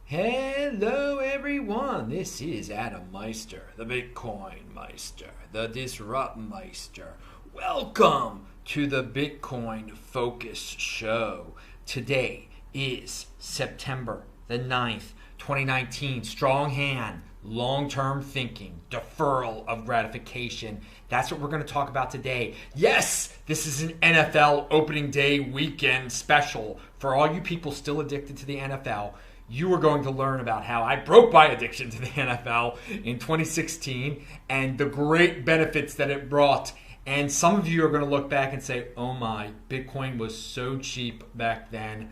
Hello everyone, this is Adam Meister, the Bitcoin Meister, the Disrupt Meister. Welcome to the Bitcoin Focus Show. Today is September the 9th, 2019. Strong hand, long-term thinking, deferral of gratification. That's what we're going to talk about today. Yes, this is an NFL opening day weekend special. For all you people still addicted to the NFL, you are going to learn about how I broke my addiction to the NFL in 2016 and the great benefits that it brought. And some of you are going to look back and say, oh my, Bitcoin was so cheap back then.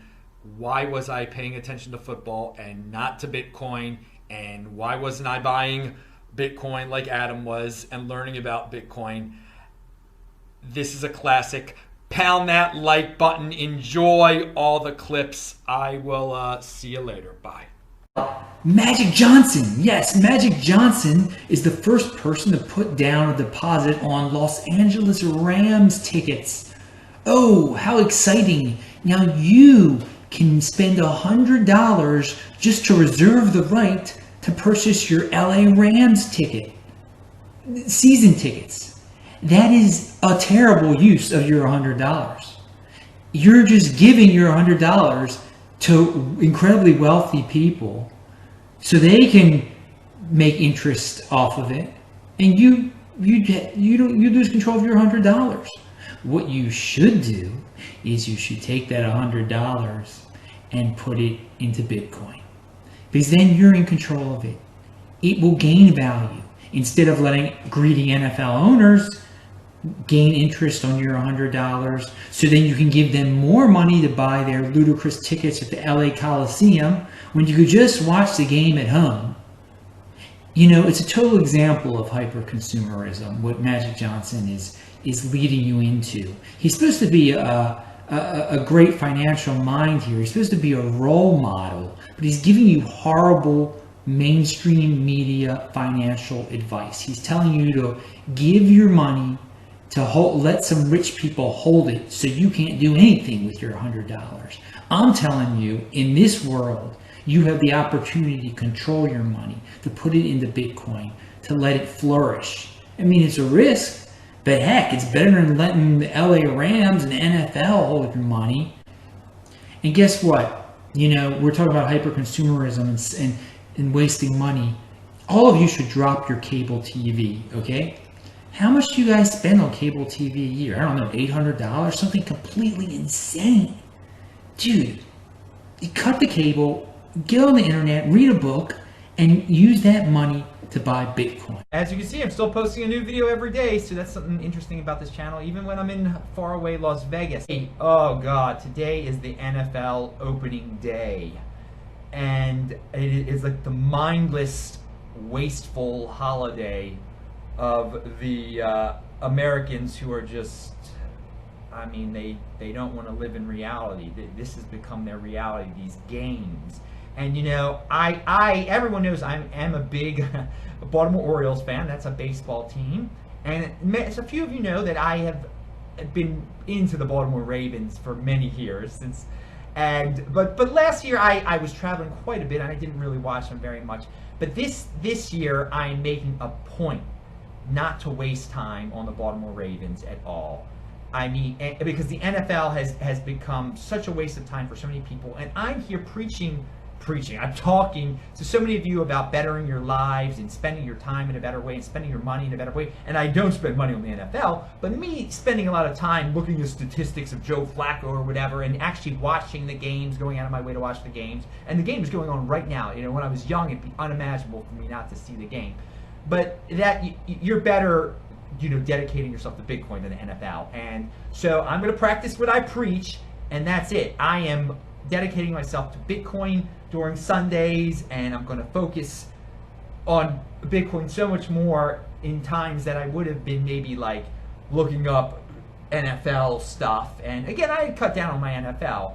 Why was I paying attention to football and not to Bitcoin? And why wasn't I buying Bitcoin like Adam was and learning about Bitcoin? This is a classic. Pound that like button. Enjoy all the clips. I will see you later. Bye. Magic Johnson. Yes, Magic Johnson is the first person to put down a deposit on Los Angeles Rams tickets. Oh, how exciting. Now you can spend $100 just to reserve the right to purchase your LA Rams ticket. Season tickets. That is a terrible use of your $100. You're just giving your $100 to incredibly wealthy people so they can make interest off of it, and you lose control of your $100. What you should do is you should take that $100 and put it into Bitcoin, because then you're in control of it. It will gain value instead of letting greedy NFL owners gain interest on your $100, so then you can give them more money to buy their ludicrous tickets at the LA Coliseum when you could just watch the game at home. You know, it's a total example of hyper-consumerism, what Magic Johnson is leading you into. He's supposed to be a great financial mind here. He's supposed to be a role model, but he's giving you horrible mainstream media financial advice. He's telling you to give your money to let some rich people hold it so you can't do anything with your $100. I'm telling you, in this world, you have the opportunity to control your money, to put it into Bitcoin, to let it flourish. I mean, it's a risk, but heck, it's better than letting the LA Rams and the NFL hold your money. And guess what? You know, we're talking about hyper-consumerism and wasting money. All of you should drop your cable TV, okay? How much do you guys spend on cable TV a year? I don't know, $800? Something completely insane. Dude, you cut the cable, get on the internet, read a book, and use that money to buy Bitcoin. As you can see, I'm still posting a new video every day, so that's something interesting about this channel, even when I'm in faraway Las Vegas. Oh God, today is the NFL opening day. And it is like the mindless, wasteful holiday of the Americans who are just, I mean, they don't want to live in reality. This has become their reality, these games. And you know, everyone knows I am a big Baltimore Orioles fan. That's a baseball team. And a few of you know that I have been into the Baltimore Ravens for many years. But last year I was traveling quite a bit and I didn't really watch them very much. But this year I'm making a point not to waste time on the Baltimore Ravens at all. I mean, because the NFL has become such a waste of time for so many people, and I'm here preaching. I'm talking to so many of you about bettering your lives and spending your time in a better way and spending your money in a better way. And I don't spend money on the NFL, but me spending a lot of time looking at statistics of Joe Flacco or whatever and actually watching the games, going out of my way to watch the games. And the game is going on right now. You know, when I was young, it'd be unimaginable for me not to see the game. But that you're better, you know, dedicating yourself to Bitcoin than the NFL. And so I'm going to practice what I preach, and that's it. I am dedicating myself to Bitcoin during Sundays, and I'm going to focus on Bitcoin so much more in times that I would have been maybe like looking up NFL stuff. And again, I cut down on my NFL.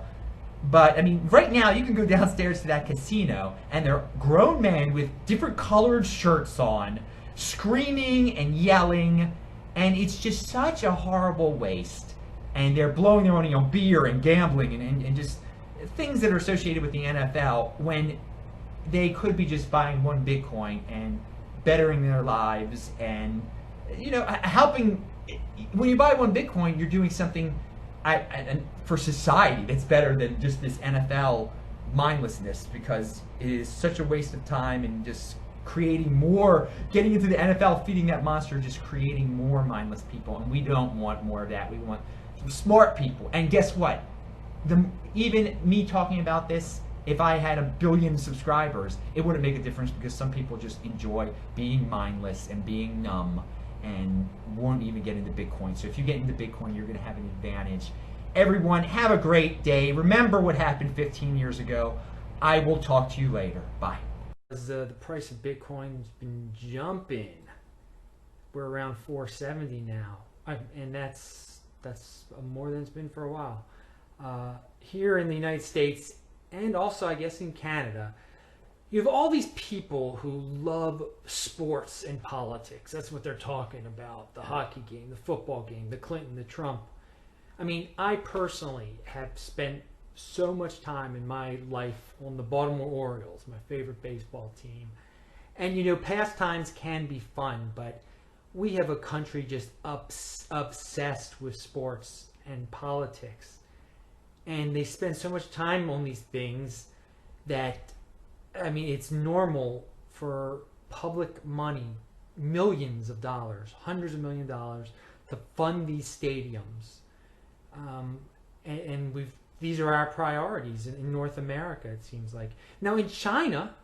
But I mean, right now you can go downstairs to that casino and there are grown men with different colored shirts on, screaming and yelling, and it's just such a horrible waste. And they're blowing their money on beer and gambling and just things that are associated with the NFL when they could be just buying one Bitcoin and bettering their lives and, you know, helping. When you buy one Bitcoin, you're doing something for society that's better than just this NFL mindlessness, because it is such a waste of time and just creating more, getting into the NFL, feeding that monster, just creating more mindless people. And we don't want more of that. We want smart people. And guess what? Even me talking about this, if I had 1 billion subscribers, it wouldn't make a difference, because some people just enjoy being mindless and being numb and won't even get into Bitcoin. So if you get into Bitcoin, you're going to have an advantage. Everyone, have a great day. Remember what happened 15 years ago. I will talk to you later. Bye. The price of Bitcoin has been jumping. We're around 470 now, and that's more than it's been for a while. Here in the United States, and also I guess in Canada, you have all these people who love sports and politics. That's what they're talking about. The hockey game, the football game, the Clinton, the Trump. I mean, I personally have spent so much time in my life on the Baltimore Orioles, my favorite baseball team. And, you know, pastimes can be fun, but we have a country just obsessed with sports and politics. And they spend so much time on these things that, I mean, it's normal for public money, millions of dollars, hundreds of millions of dollars, to fund these stadiums. And these are our priorities in North America, it seems like. Now in China,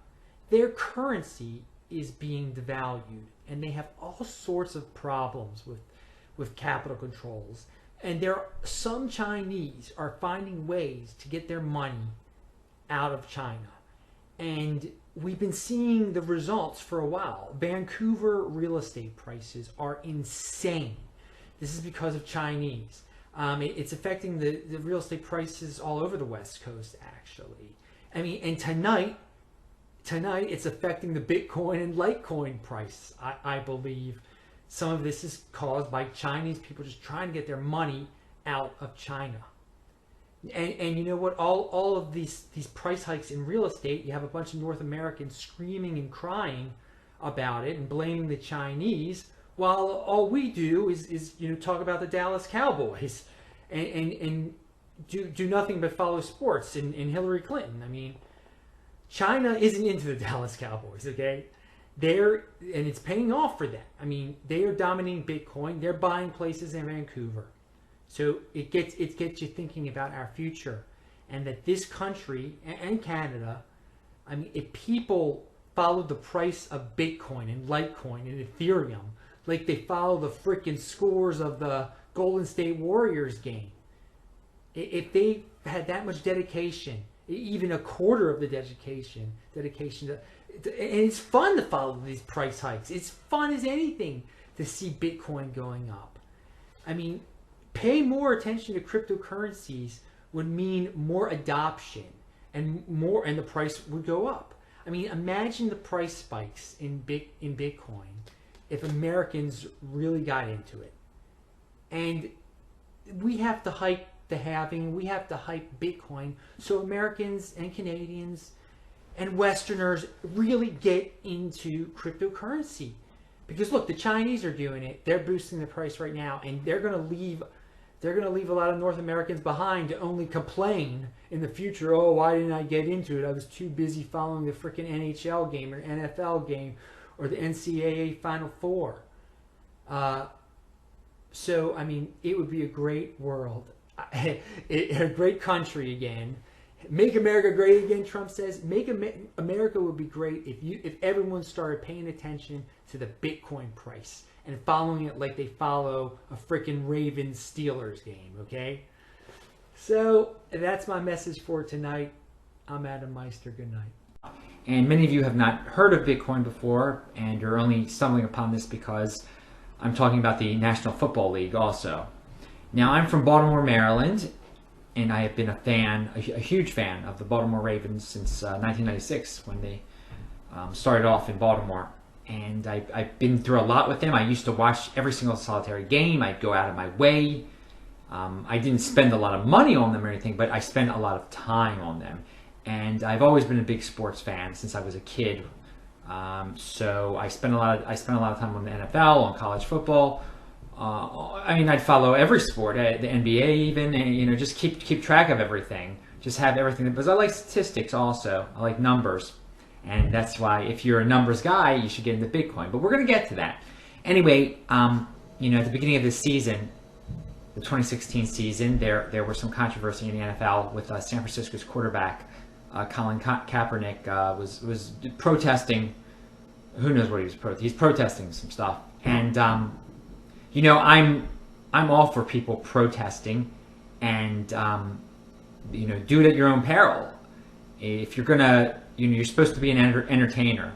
their currency is being devalued, and they have all sorts of problems with capital controls. And some Chinese are finding ways to get their money out of China. And we've been seeing the results for a while. Vancouver real estate prices are insane. This is because of Chinese. It's affecting the real estate prices all over the West Coast, actually. I mean, and tonight it's affecting the Bitcoin and Litecoin price, I believe. Some of this is caused by Chinese people just trying to get their money out of China. And you know what? All of these price hikes in real estate, you have a bunch of North Americans screaming and crying about it and blaming the Chinese, while all we do is you know, talk about the Dallas Cowboys and do nothing but follow sports and Hillary Clinton. I mean, China isn't into the Dallas Cowboys, okay? And it's paying off for that. I mean, they are dominating Bitcoin. They're buying places in Vancouver. So it gets you thinking about our future, and that this country and Canada, I mean, if people followed the price of Bitcoin and Litecoin and Ethereum like they follow the freaking scores of the Golden State Warriors game, if they had that much dedication, even a quarter of the dedication to, and it's fun to follow these price hikes. It's fun as anything to see Bitcoin going up. I mean, pay more attention to cryptocurrencies would mean more adoption and the price would go up. I mean, imagine the price spikes in Bitcoin if Americans really got into it. And we have to hype the halving, we have to hype Bitcoin so Americans and Canadians and Westerners really get into cryptocurrency. Because look, the Chinese are doing it. They're boosting the price right now, and they're going to leave a lot of North Americans behind to only complain in the future. Oh, why didn't I get into it? I was too busy following the freaking NHL game or NFL game or the NCAA Final Four. So, I mean, it would be a great world, a great country again. Make America great again, Trump says. America would be great if everyone started paying attention to the Bitcoin price and following it like they follow a freaking Ravens Steelers game, okay? So that's my message for tonight. I'm Adam Meister. Good night. And many of you have not heard of Bitcoin before, and you're only stumbling upon this because I'm talking about the National Football League also. Now, I'm from Baltimore, Maryland, and I have been a huge fan of the Baltimore Ravens since 1996 when they started off in Baltimore. And I've been through a lot with them. I used to watch every single solitary game. I'd go out of my way. I didn't spend a lot of money on them or anything, but I spent a lot of time on them. and I've always been a big sports fan since I was a kid. So I spent a lot of time on the NFL, on college football. I mean, I'd follow every sport, the NBA even, and just keep track of everything. Just have everything. Because I like statistics also. I like numbers, and that's why if you're a numbers guy, you should get into Bitcoin. But we're going to get to that. Anyway, at the beginning of this season, the 2016 season, there was some controversy in the NFL with San Francisco's quarterback Colin Kaepernick was protesting. Who knows what he was protesting? He's protesting some stuff, and I'm all for people protesting, and do it at your own peril. If you're gonna, you're supposed to be an entertainer,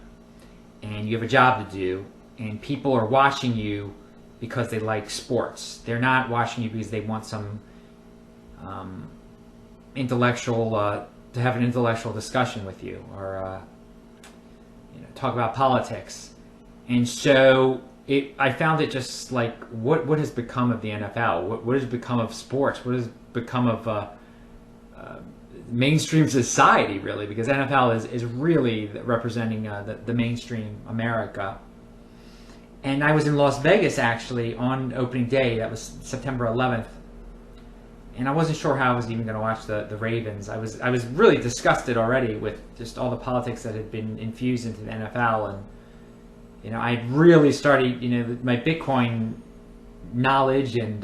and you have a job to do, and people are watching you because they like sports. They're not watching you because they want some intellectual to have an intellectual discussion with you, or talk about politics. And so I found it just like, what has become of the NFL? What has become of sports? What has become of mainstream society, really? Because NFL is really representing the mainstream America. And I was in Las Vegas, actually, on opening day. That was September 11th. And I wasn't sure how I was even going to watch the Ravens. I was really disgusted already with just all the politics that had been infused into the NFL. And, I really started, my Bitcoin knowledge and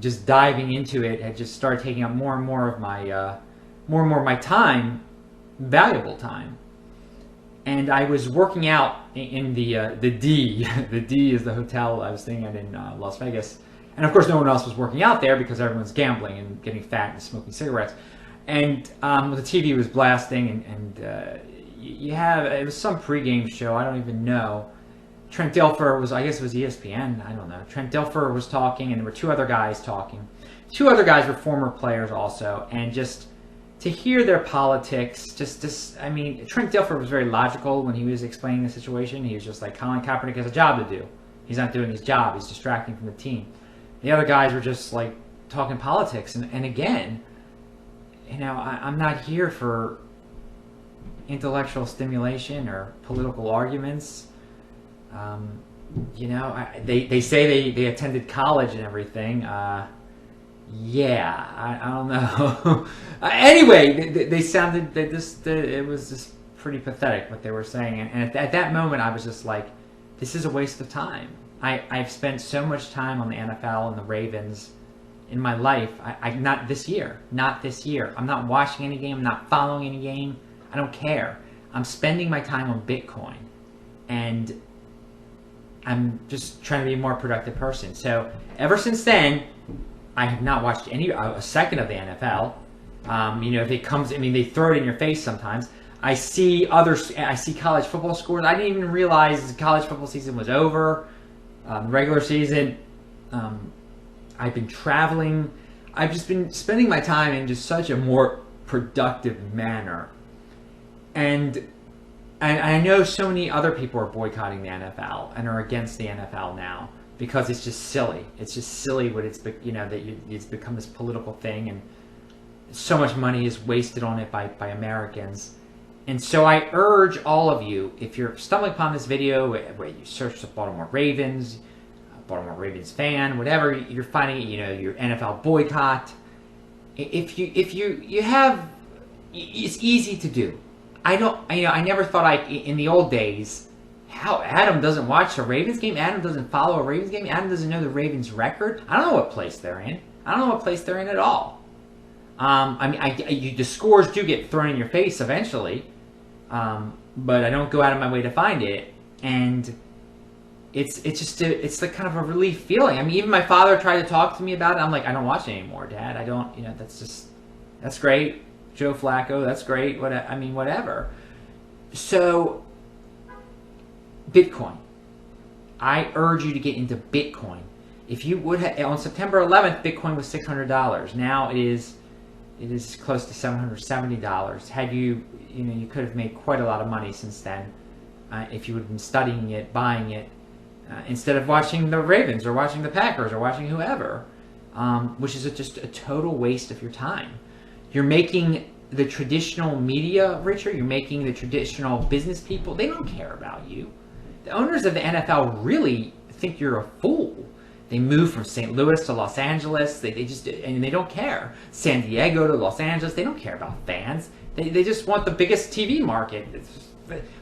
just diving into it had just started taking up more and more of my time, valuable time. And I was working out in the D. The D is the hotel I was staying at in Las Vegas. And of course, no one else was working out there because everyone's gambling and getting fat and smoking cigarettes. And the TV was blasting, and it was some pregame show. I don't even know. Trent Dilfer I guess it was ESPN. I don't know. Trent Dilfer was talking, and there were two other guys talking. Two other guys were former players also, and just to hear their politics, Trent Dilfer was very logical when he was explaining the situation. He was just like, Colin Kaepernick has a job to do. He's not doing his job. He's distracting from the team. The other guys were just like talking politics. And again, I'm not here for intellectual stimulation or political arguments. They say they attended college and everything. I don't know. Anyway, they sounded it was just pretty pathetic what they were saying, and at that moment I was just like, this is a waste of time. I've spent so much time on the NFL and the Ravens in my life. Not this year. I'm not watching any game. I'm not following any game. I don't care. I'm spending my time on Bitcoin, and I'm just trying to be a more productive person. So ever since then, I have not watched a second of the NFL. If it comes, they throw it in your face sometimes. I see college football scores. I didn't even realize the college football season was over. Regular season. I've been traveling. I've just been spending my time in just such a more productive manner. And I know so many other people are boycotting the NFL and are against the NFL now because it's just silly. It's just silly what it's become this political thing, and so much money is wasted on it by Americans. And so I urge all of you, if you're stumbling upon this video where you search the Baltimore Ravens fan, whatever you're finding, your NFL boycott, if you have, it's easy to do. I never thought in the old days, how Adam doesn't watch a Ravens game, Adam doesn't follow a Ravens game, Adam doesn't know the Ravens record. I don't know what place they're in. I don't know what place they're in at all. The scores do get thrown in your face eventually, but I don't go out of my way to find it, and it's like kind of a relief feeling. Even my father tried to talk to me about it. I'm like, I don't watch it anymore, Dad. I don't. That's great, Joe Flacco. That's great. Whatever. So, Bitcoin. I urge you to get into Bitcoin. If you would have, on September 11th, Bitcoin was $600. Now it is close to $770. Had you could have made quite a lot of money since then if you would have been studying it, buying it, instead of watching the Ravens or watching the Packers or watching whoever, which is just a total waste of your time. You're making the traditional media richer. You're making the traditional business people. They don't care about you. The owners of the NFL really think you're a fool. They move from St. Louis to Los Angeles. They just, and they don't care. San Diego to Los Angeles. They don't care about fans. They just want the biggest TV market.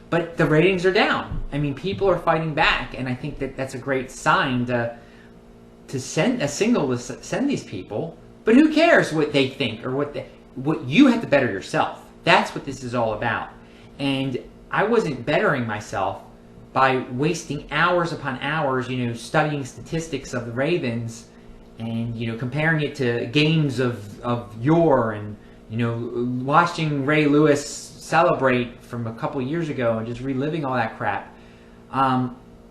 But the ratings are down. I mean, people are fighting back, and I think that that's a great sign to send a signal to send these people. But who cares what they think or what you have to better yourself. That's what this is all about. And I wasn't bettering myself by wasting hours upon hours, studying statistics of the Ravens and, comparing it to games of yore and, watching Ray Lewis celebrate from a couple years ago and just reliving all that crap.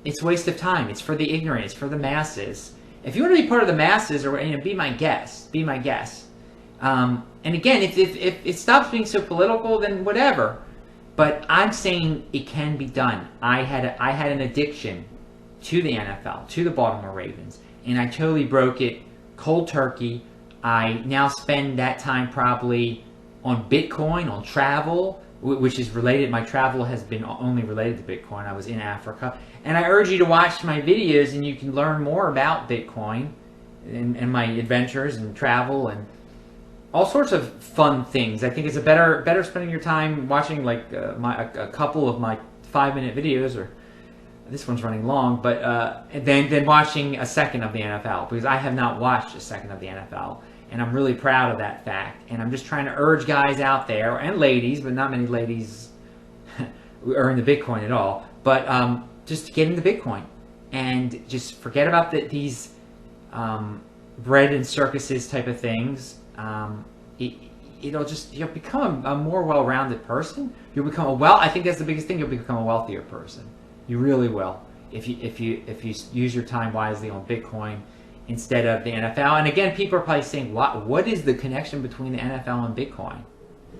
It's a waste of time. It's for the ignorant. It's for the masses. If you want to be part of the masses, or be my guest, be my guest. And again, if it stops being so political, then whatever. But I'm saying it can be done. I had an addiction to the NFL, to the Baltimore Ravens, and I totally broke it cold turkey. I now spend that time probably on Bitcoin, on travel, which is related. My travel has been only related to Bitcoin. I was in Africa. And I urge you to watch my videos, and you can learn more about Bitcoin and my adventures and travel and all sorts of fun things. I think it's a better spending your time watching like a couple of my 5-minute videos, or this one's running long, but than watching a second of the NFL, because I have not watched a second of the NFL, and I'm really proud of that fact. And I'm just trying to urge guys out there, and ladies, but not many ladies are into Bitcoin at all, but just to get into Bitcoin and just forget about these bread and circuses type of things. You'll become a more well-rounded person. You'll become I think that's the biggest thing. You'll become a wealthier person. You really will if you use your time wisely on Bitcoin instead of the NFL. And again, people are probably saying, what is the connection between the NFL and Bitcoin?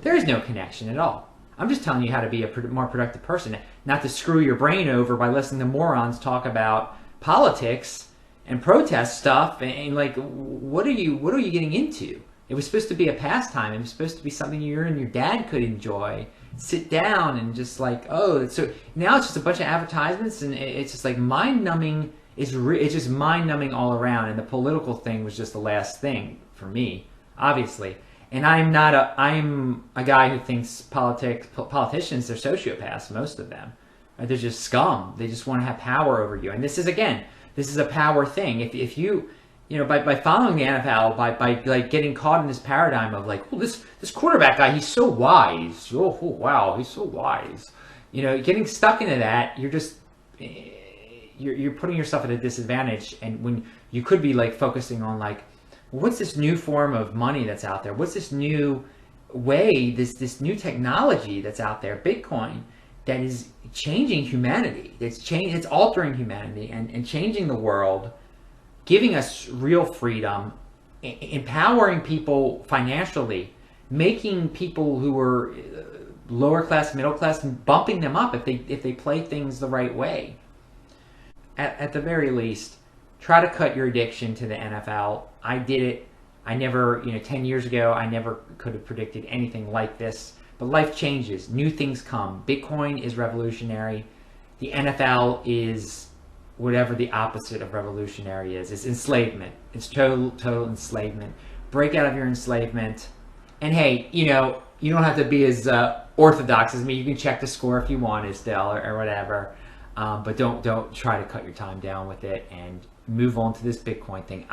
There is no connection at all. I'm just telling you how to be a more productive person, not to screw your brain over by listening to morons talk about politics and protest stuff. And like, what are you getting into? It was supposed to be a pastime. It was supposed to be something you and your dad could enjoy. Sit down and just like, so now it's just a bunch of advertisements, and it's just like mind-numbing. It's just mind-numbing all around. And the political thing was just the last thing for me, obviously. And I'm a guy who thinks politicians, they're sociopaths, most of them. They're just scum. They just want to have power over you. And this is a power thing. If you by following the NFL, by like getting caught in this paradigm of like, well, this quarterback guy, he's so wise. Oh, wow, he's so wise. Getting stuck into that, you're putting yourself at a disadvantage. And when you could be like focusing on like, what's this new form of money that's out there? What's this new way, this new technology that's out there, Bitcoin, that is changing humanity. It's altering humanity and changing the world, giving us real freedom, empowering people financially, making people who are lower class, middle class, and bumping them up if they play things the right way. At the very least, try to cut your addiction to the NFL. I did it. I never, 10 years ago, I never could have predicted anything like this. But life changes. New things come. Bitcoin is revolutionary. The NFL is whatever the opposite of revolutionary is. It's enslavement. It's total enslavement. Break out of your enslavement. And hey, you don't have to be as orthodox as me. You can check the score if you want to still or whatever. But don't try to cut your time down with it and move on to this Bitcoin thing.